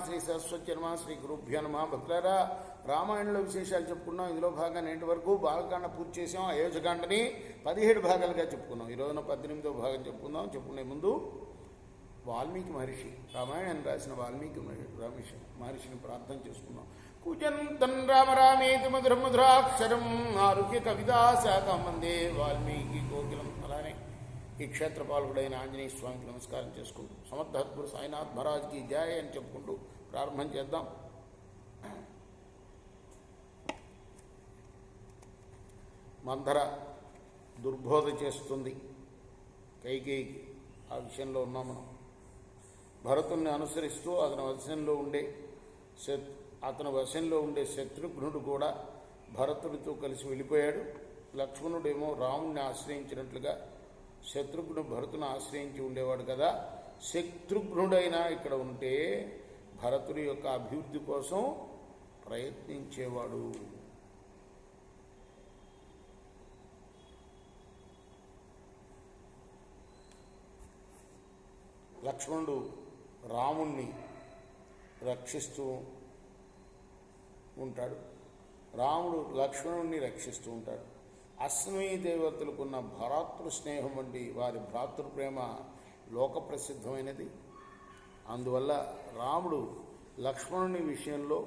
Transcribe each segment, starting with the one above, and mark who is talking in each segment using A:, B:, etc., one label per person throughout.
A: శ్రీ సరస్వతి నమ శ్రీ గురుభ్యో నమ. భక్తులారా, రామాయణంలో విశేషాలు చెప్పుకున్నాం. ఇందులో భాగంగా నేటి వరకు బాలకాండ పూర్తి చేసాం. అయోధ్యకాండని 17 భాగాలుగా చెప్పుకున్నాం. ఈ రోజున 18వ భాగం చెప్పుకుందాం. చెప్పుకునే ముందు వాల్మీకి మహర్షి, రామాయణాన్ని రాసిన వాల్మీకి మహర్షిని ప్రార్థన చేసుకున్నాం. కుజంతం రామ రామేతి మధుర మధురాక్షరం ఆరుహ్య కవితా శాఖం వందే వాల్మీకి కోకిలం. అలానే ఈ క్షేత్రపాలకుడైన ఆంజనేయ స్వామికి నమస్కారం చేసుకుంటూ సమర్థద్గురు సాయినాథ్ మహారాజ్కి జయ అని చెప్పుకుంటూ ప్రారంభం చేద్దాం. మందర దుర్బోధ చేస్తుంది కైకేయికి. ఆ విషయంలో ఉన్నాం మనం. భరతుణ్ణి అనుసరిస్తూ అతని వశంలో ఉండే శత్రుఘ్నుడు కూడా భరతుడితో కలిసి వెళ్ళిపోయాడు. లక్ష్మణుడేమో రాముణ్ణి ఆశ్రయించినట్లుగా శత్రుఘ్నుడు భరతుని ఆశ్రయించి ఉండేవాడు కదా. శత్రుఘ్నుడైనా ఇక్కడ ఉంటే భరతుడి యొక్క అభివృద్ధి కోసం ప్రయత్నించేవాడు. లక్ష్మణుడు రాముణ్ణి రక్షిస్తూ ఉంటాడు, రాముడు లక్ష్మణుణ్ణి రక్షిస్తూ ఉంటాడు. అశ్వినీ దేవతలకున్న భరాతృ స్నేహం వంటి వారి భ్రాతృప్రేమ లోక ప్రసిద్ధమైనది. అందువల్ల రాముడు లక్ష్మణుని విషయంలో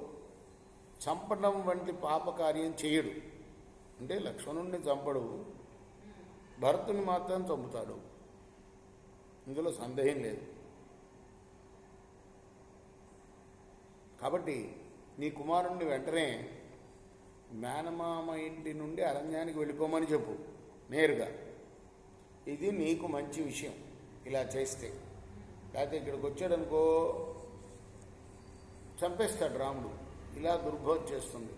A: చంపడం వంటి పాపకార్యం చేయడు. అంటే లక్ష్మణుణ్ణి చంపడు, భరతుని మాత్రం చంపుతాడు. ఇందులో సందేహం లేదు. కాబట్టి నీ కుమారుణ్ణి వెంటనే మేనమామ ఇంటి నుండి అరణ్యానికి వెళ్ళిపోమని చెప్పు నేరుగా. ఇది నీకు మంచి విషయం ఇలా చేస్తే. లేకపోతే ఇక్కడికి వచ్చాడనుకో చంపేస్తాడు రాముడు. ఇలా దుర్బోధ చేస్తుంది.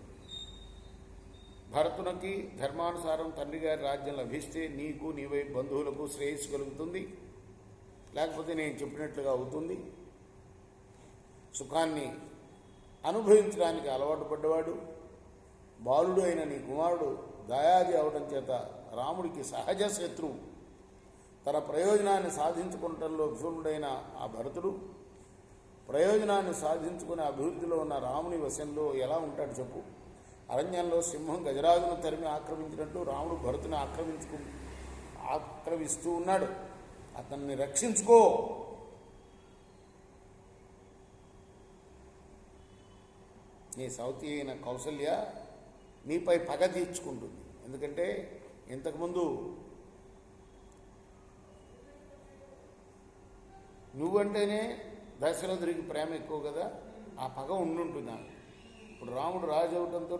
A: భరతునికి ధర్మానుసారం తండ్రి గారి రాజ్యం లభిస్తే నీకు నీ వైపు బంధువులకు శ్రేయస్సు కలుగుతుంది. లేకపోతే నేను చెప్పినట్లుగా అవుతుంది. సుఖాన్ని అనుభవించడానికి అలవాటు పడ్డవాడు బాలుడు అయిన నీ కుమారుడు దయాది అవడం చేత రాముడికి సహజ శత్రువు. తన ప్రయోజనాన్ని సాధించుకుంటంలో విఫలుడైన ఆ భరతుడు ప్రయోజనాన్ని సాధించుకునే అభివృద్ధిలో ఉన్న రాముని వశంలో ఎలా ఉంటాడు చెప్పు. అరణ్యంలో సింహం గజరాజును తరిమి ఆక్రమించినట్టు రాముడు భరతుని ఆక్రమిస్తూ ఉన్నాడు. అతన్ని రక్షించుకో. నీ సౌతి అయిన కౌసల్య నీపై పగ తీర్చుకుంటుంది. ఎందుకంటే ఇంతకుముందు నువ్వంటేనే దశరథుడికి ప్రేమ ఎక్కువ కదా, ఆ పగ ఉండుంటుంది. ఇప్పుడు రాముడు రాజు అవడంతో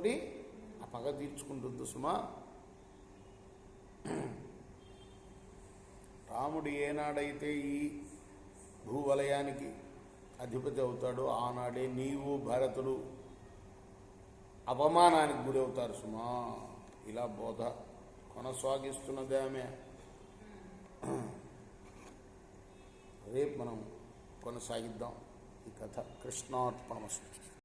A: ఆ పగ తీర్చుకుంటుంది సుమా. రాముడు ఏనాడైతే ఈ భూవలయానికి అధిపతి అవుతాడో ఆనాడే నీవు భరతుడు అవమానానికి గురవుతారు సుమా. ఇలా బోధ కొనసాగిస్తున్నదే ఆమె. రేపు మనం కొనసాగిద్దాం ఈ కథ. కృష్ణార్పణమస్తు.